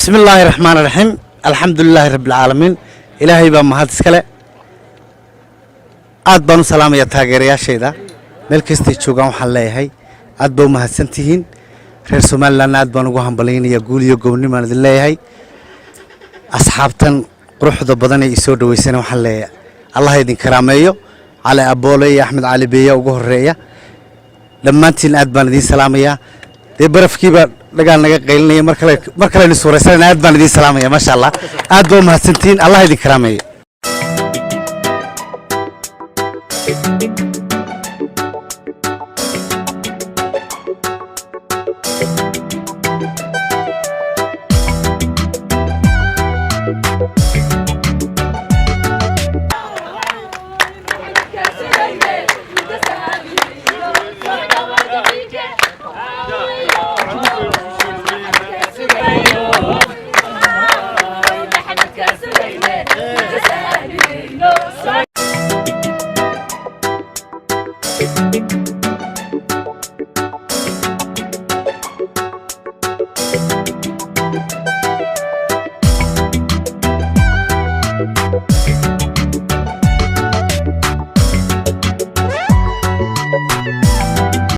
بسم الله الرحمن الرحيم الحمد لله رب العالمين إلهي بمهد سكله aad baan u salaamayaa taageerayaashayda meel kasta joogan waxaan leeyahay aad baa u mahadsantihiin reer Soomaaliland aad baan ugu hambaleynayaa guul iyo gobonimo aan idin leeyahay asxaabtan quruxda badan ee soo dhaweysana waxaan leeyahay Allah idin karaameeyo cali aboole iyo axmed cali beeya ugu horeeya dhammaantiin aad baan idin salaamayaa de barafkiiba dagaal naga qeylinaya mar kale in suuraysan aad baan idin salaamayaa ma sha Allah aad baa u mahadsantihiin Allah idin karaameeyo